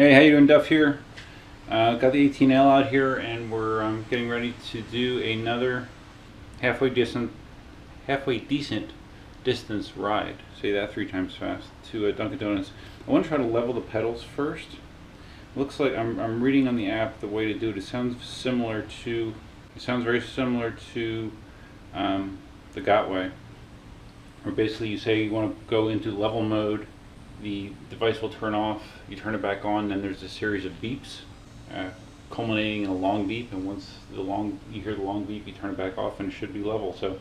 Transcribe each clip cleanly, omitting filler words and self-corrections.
Hey, how you doing? Duff here. Got the 18L out here, and we're getting ready to do another halfway decent distance ride. Say that 3 times fast. To Dunkin' Donuts. I want to try to level the pedals first. Looks like I'm reading on the app the way to do it. It sounds very similar to the Gotway, where basically you say you want to go into level mode. The device will turn off, you turn it back on, then there's a series of beeps, culminating in a long beep, and once you hear the long beep, you turn it back off and it should be level. So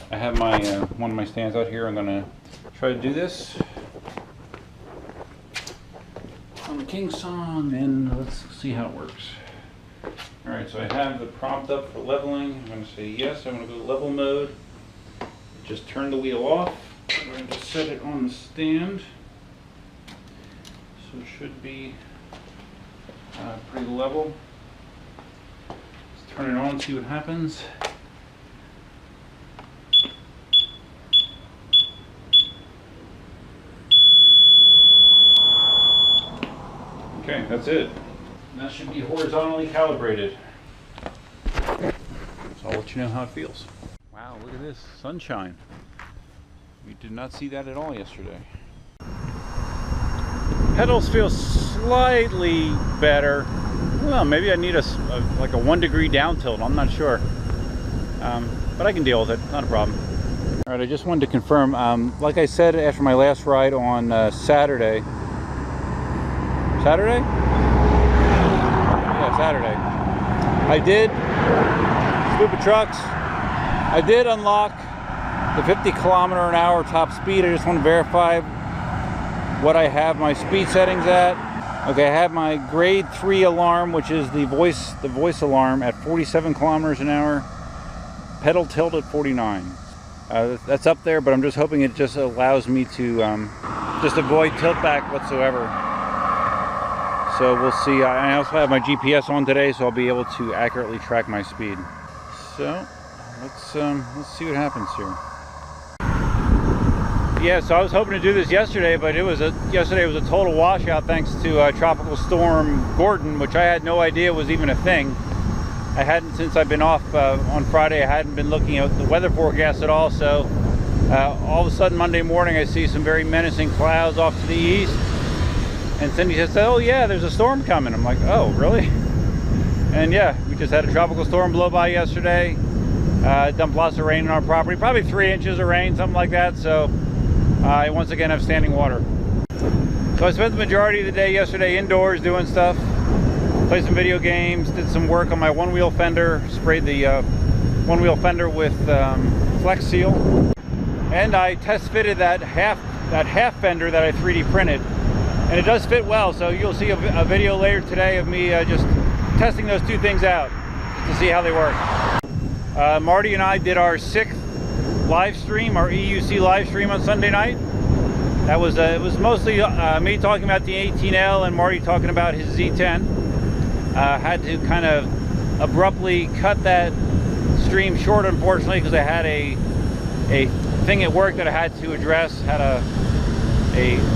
I have my one of my stands out here. I'm going to try to do this on the KingSong, and let's see how it works. Alright, so I have the prompt up for leveling. I'm going to say yes, I'm going to go to level mode. Just turn the wheel off. I'm going to set it on the stand. So it should be pretty level. Let's turn it on and see what happens. Okay, that's it. And that should be horizontally calibrated. So I'll let you know how it feels. Wow, look at this sunshine. We did not see that at all yesterday. Pedals feel slightly better. Well, maybe I need like a 1 degree down tilt. I'm not sure, but I can deal with it. Not a problem. All right, I just wanted to confirm. Like I said after my last ride on Saturday. Saturday? Yeah, Saturday. I did. Stupid trucks. I did unlock the 50 km/h top speed. I just want to verify what I have my speed settings at. Okay, I have my grade 3 alarm, which is the voice alarm, at 47 km/h. Pedal tilt at 49. That's up there, but I'm just hoping it just allows me to just avoid tilt back whatsoever. So we'll see. I also have my GPS on today, so I'll be able to accurately track my speed. So let's see what happens here. Yeah, so I was hoping to do this yesterday, but yesterday was a total washout thanks to Tropical Storm Gordon, which I had no idea was even a thing. I hadn't, since I've been off on Friday, I hadn't been looking at the weather forecast at all. So all of a sudden Monday morning I see some very menacing clouds off to the east, and Cindy says, "Oh yeah, there's a storm coming." I'm like, "Oh really?" And yeah, we just had a tropical storm blow by yesterday. Dumped lots of rain on our property, probably 3 inches of rain, something like that. So I once again have standing water. So I spent the majority of the day yesterday indoors doing stuff. Played some video games, did some work on my one-wheel fender, sprayed the one-wheel fender with Flex Seal, and I test fitted that half fender that I 3D printed, and it does fit well. So you'll see a video later today of me just testing those 2 things out to see how they work. Marty and I did our 6th live stream, our EUC live stream on Sunday night. That was it was mostly me talking about the 18L and Marty talking about his Z10. Had to kind of abruptly cut that stream short, unfortunately, because I had a thing at work that I had to address. Had a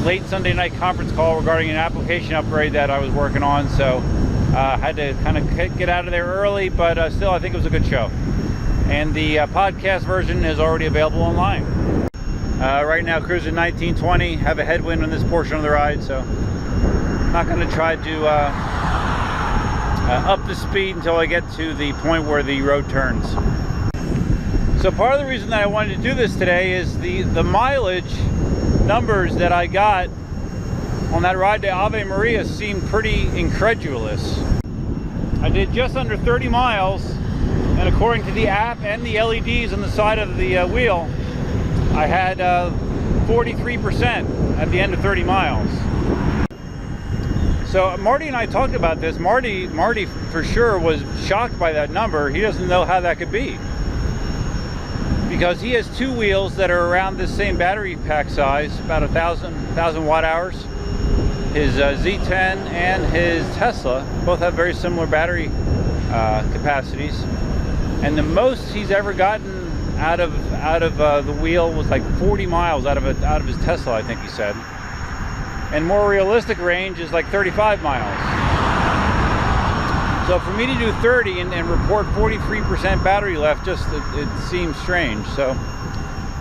late Sunday night conference call regarding an application upgrade that I was working on, so had to kind of get out of there early, but still I think it was a good show. And the podcast version is already available online. Right now cruising 1920, have a headwind on this portion of the ride, so I'm not going to try to up the speed until I get to the point where the road turns. So part of the reason that I wanted to do this today is the mileage numbers that I got on that ride to Ave Maria seemed pretty incredulous. I did just under 30 miles, and according to the app and the LEDs on the side of the wheel, I had 43% at the end of 30 miles. So Marty and I talked about this. Marty for sure was shocked by that number. He doesn't know how that could be, because he has 2 wheels that are around this same battery pack size, about 1,000 watt hours. His Z10 and his Tesla both have very similar battery capacities, and the most he's ever gotten out of the wheel was like 40 miles out of his Tesla, I think he said. and more realistic range is like 35 miles. So for me to do 30 and report 43% battery left, it seems strange. So,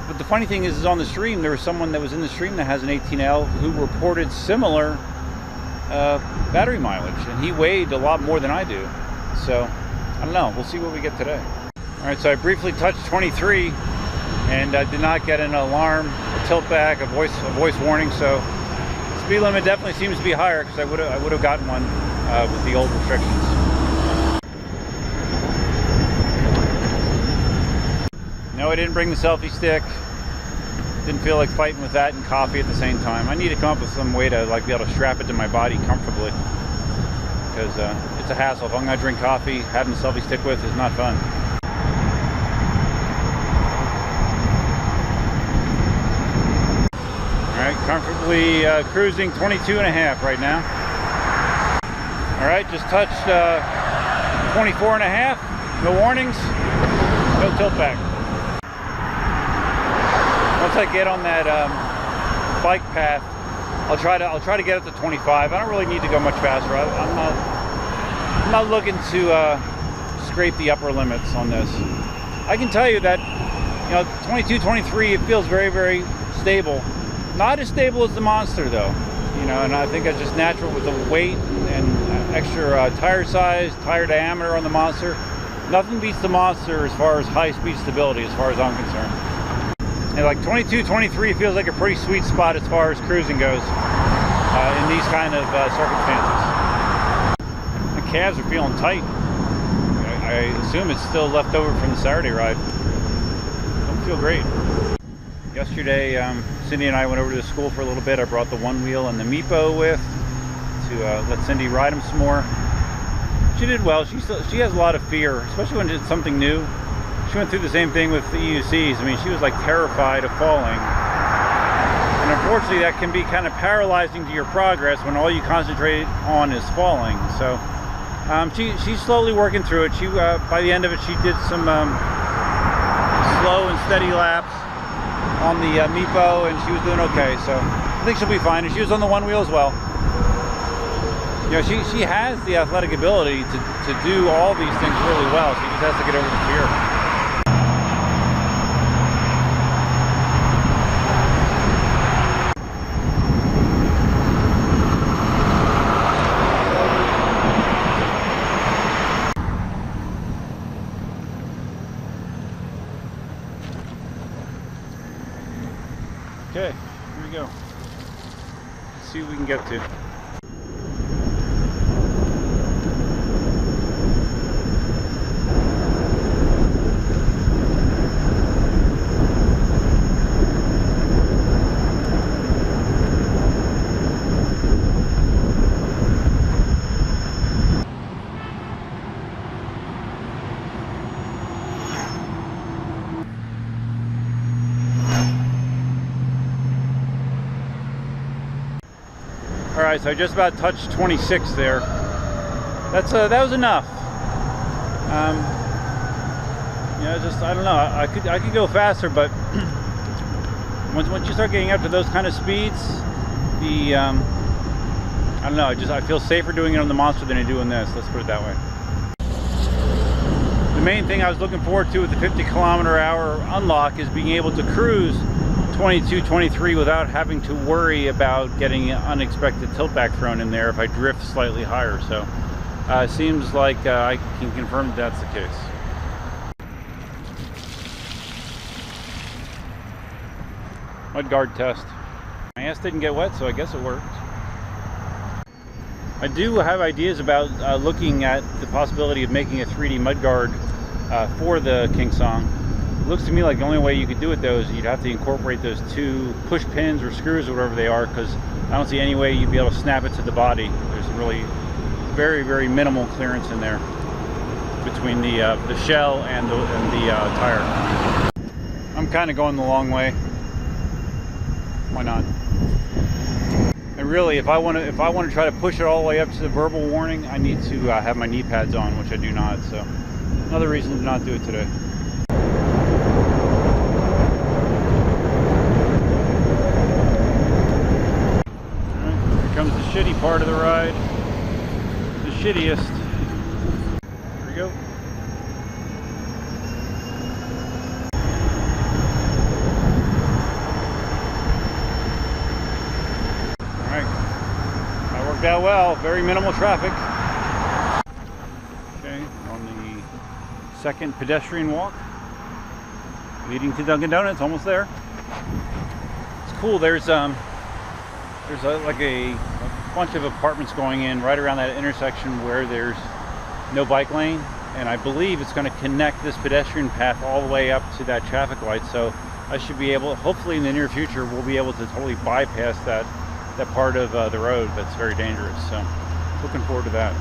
but the funny thing is on the stream, there was someone that was in the stream that has an 18L who reported similar battery mileage, and he weighed a lot more than I do. So I don't know, we'll see what we get today. All right, so I briefly touched 23 and I did not get an alarm, a tilt back, a voice warning. So speed limit definitely seems to be higher, because I would have gotten one with the old restrictions. No, I didn't bring the selfie stick. Didn't feel like fighting with that and coffee at the same time. I need to come up with some way to be able to strap it to my body comfortably, because it's a hassle. If I'm gonna drink coffee, having a selfie stick with is not fun. All right, comfortably cruising 22.5 right now. All right, just touched 24.5. No warnings, no tilt back. Once I get on that bike path, I'll try to get it to 25. I don't really need to go much faster. I'm not looking to scrape the upper limits on this. I can tell you that 22, 23, it feels very, very stable. Not as stable as the Monster though. And I think that's just natural with the weight and extra tire size, tire diameter on the Monster. Nothing beats the Monster as far as high-speed stability, as far as I'm concerned. And like 22, 23 feels like a pretty sweet spot as far as cruising goes in these kind of circumstances. The calves are feeling tight. I assume it's still left over from the Saturday ride. Don't feel great. Yesterday, Cindy and I went over to the school for a little bit. I brought the one wheel and the Meepo with to let Cindy ride them some more. She did well. She has a lot of fear, especially when it's something new. She went through the same thing with the EUCs. I mean, she was like terrified of falling. And unfortunately, that can be kind of paralyzing to your progress when all you concentrate on is falling. So she's slowly working through it. By the end of it, she did some slow and steady laps on the Meepo, and she was doing okay. So I think she'll be fine. And she was on the one wheel as well. She has the athletic ability to do all these things really well. She just has to get over the fear. Okay, here we go. Let's see what we can get to. Alright, so I just about touched 26 there. That was enough. I don't know. I could go faster, but once you start getting up to those kind of speeds, I don't know. I feel safer doing it on the Monster than I do in this. Let's put it that way. The main thing I was looking forward to with the 50-kilometer-hour unlock is being able to cruise 22, 23 without having to worry about getting an unexpected tilt back thrown in there if I drift slightly higher. So it seems like I can confirm that's the case. Mudguard test. My ass didn't get wet, so I guess it worked. I do have ideas about looking at the possibility of making a 3D mudguard for the KingSong. Looks to me like the only way you could do it though is you'd have to incorporate those two push pins or screws or whatever they are, because I don't see any way you'd be able to snap it to the body. There's really very, very minimal clearance in there between the shell and the tire. I'm kind of going the long way. Why not? And really, if I want to try to push it all the way up to the verbal warning, I need to have my knee pads on, which I do not. So another reason to not do it today. shitty part of the ride. The shittiest. Here we go. Worked out well, very minimal traffic. Okay, on the second pedestrian walk leading to Dunkin' Donuts, almost there. It's cool, there's like a bunch of apartments going in right around that intersection where there's no bike lane, and I believe it's going to connect this pedestrian path all the way up to that traffic light, so I should be able, hopefully in the near future, we'll be able to totally bypass that part of the road that's very dangerous. So looking forward to that.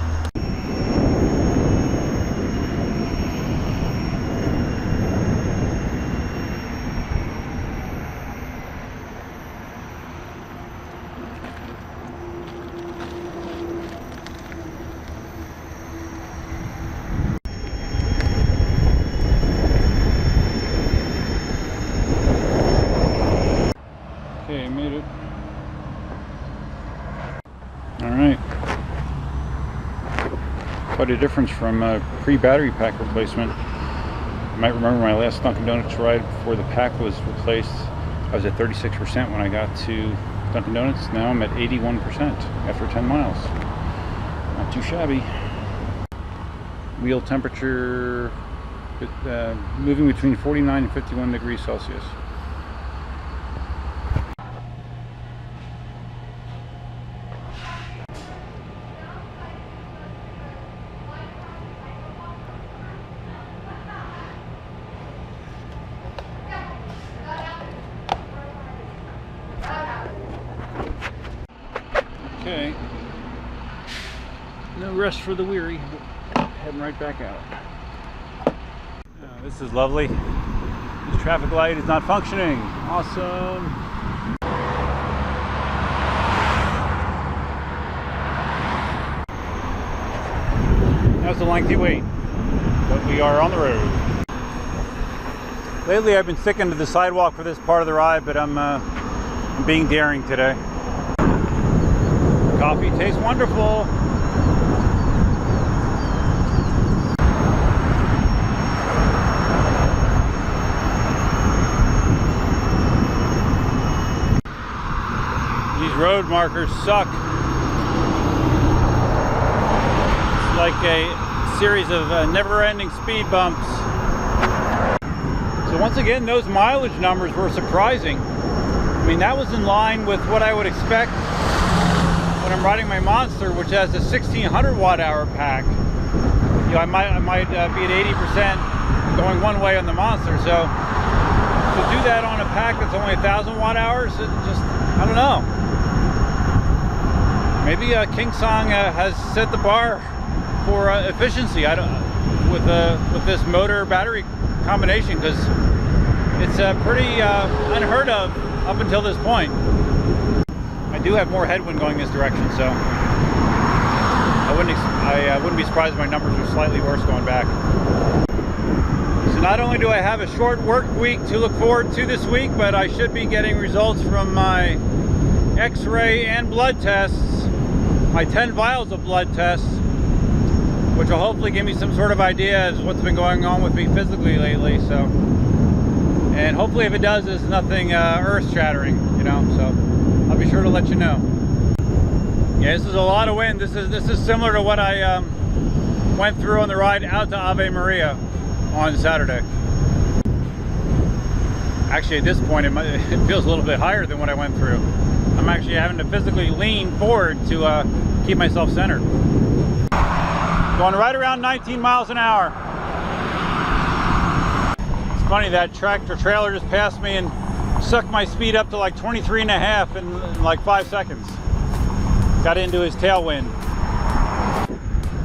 Okay, made it. Alright, quite a difference from pre-battery pack replacement. You might remember my last Dunkin' Donuts ride before the pack was replaced. I was at 36% when I got to Dunkin' Donuts. Now I'm at 81% after 10 miles. Not too shabby. Wheel temperature moving between 49 and 51 degrees Celsius. Okay, no rest for the weary, heading right back out. This is lovely. This traffic light is not functioning. Awesome. That was a lengthy wait, but we are on the road. Lately I've been sticking to the sidewalk for this part of the ride, but I'm being daring today. Coffee tastes wonderful. These road markers suck. It's like a series of never-ending speed bumps. So once again, those mileage numbers were surprising. I mean, that was in line with what I would expect when I'm riding my Monster, which has a 1600 watt-hour pack. You know, I might be at 80% going one way on the Monster. So to do that on a pack that's only 1000 watt-hours, it just, I don't know. Maybe KingSong has set the bar for efficiency. I don't with this motor battery combination, because it's pretty unheard of up until this point. I do have more headwind going this direction, so I wouldn't be surprised if my numbers are slightly worse going back. So not only do I have a short work week to look forward to this week, but I should be getting results from my X-ray and blood tests, my 10 vials of blood tests, which will hopefully give me some sort of idea as what's been going on with me physically lately. So, and hopefully if it does, it's nothing earth-shattering, you know. So I'll be sure to let you know. Yeah, this is a lot of wind. This is similar to what I went through on the ride out to Ave Maria on Saturday. Actually, at this point, it feels a little bit higher than what I went through. I'm actually having to physically lean forward to keep myself centered. Going right around 19 miles an hour. It's funny, that tractor trailer just passed me and sucked my speed up to like 23.5 in like 5 seconds. Got into his tailwind.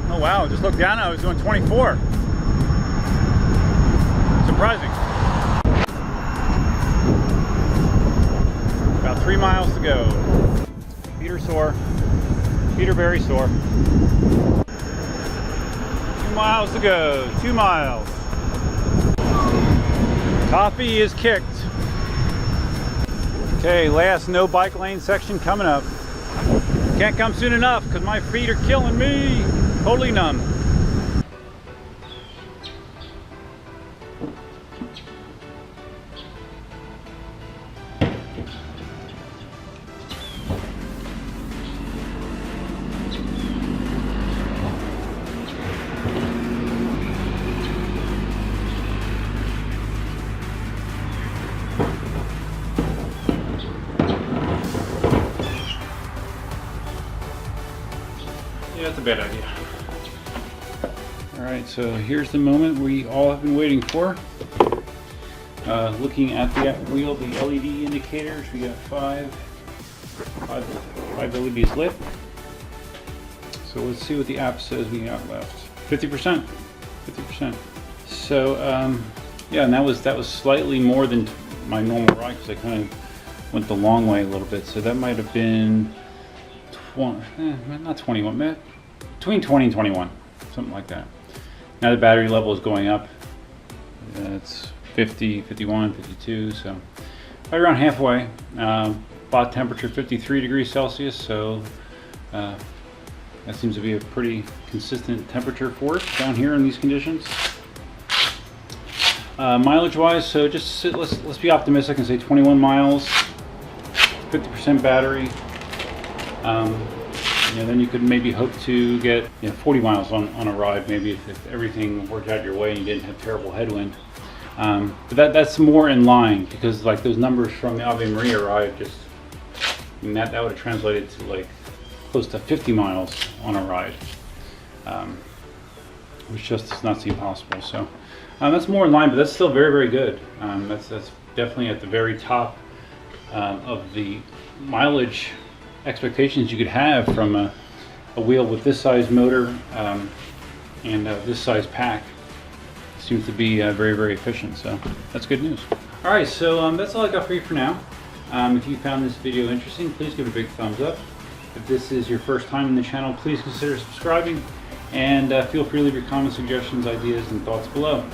Oh wow, just looked down, I was doing 24. Surprising. About 3 miles to go. Feet are sore. Feet are very sore. 2 miles to go. 2 miles. Coffee is kicked. Okay, last no bike lane section coming up. Can't come soon enough because my feet are killing me. Totally numb. Yeah, that's a bad idea. Alright, so here's the moment we all have been waiting for. Looking at the wheel, the LED indicators, we got five LEDs lit. So let's see what the app says we got left. 50%. 50%. So yeah, and that was slightly more than my normal ride because I kind of went the long way a little bit. So that might have been 20, not 21, man. Between 20 and 21, something like that. Now the battery level is going up. It's 50, 51, 52, so right around halfway. Bot temperature 53 degrees Celsius, so that seems to be a pretty consistent temperature for it down here in these conditions. Mileage wise, so just let's be optimistic and say 21 miles, 50% battery. Then you could maybe hope to get 40 miles on a ride, maybe if everything worked out your way and you didn't have terrible headwind. But that's more in line because like those numbers from the Ave Maria ride, just that would have translated to like close to 50 miles on a ride, which just does not seem possible. So that's more in line, but that's still very, very good. That's definitely at the very top of the mileage expectations you could have from a wheel with this size motor and this size pack. Seems to be very, very efficient, so that's good news. All right, so that's all I got for you for now. If you found this video interesting, please give it a big thumbs up. If this is your first time in the channel, please consider subscribing, and feel free to leave your comments, suggestions, ideas, and thoughts below.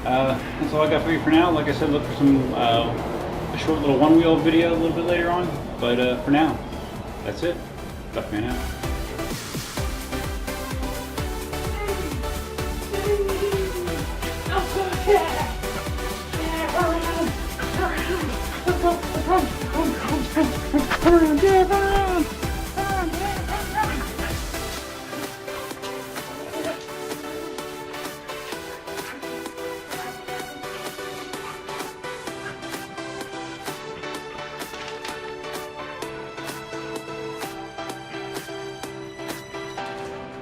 That's all I got for you for now. Like I said, look for some a short little one-wheel video a little bit later on, but for now, that's it. Duckman out.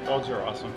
Dogs are awesome.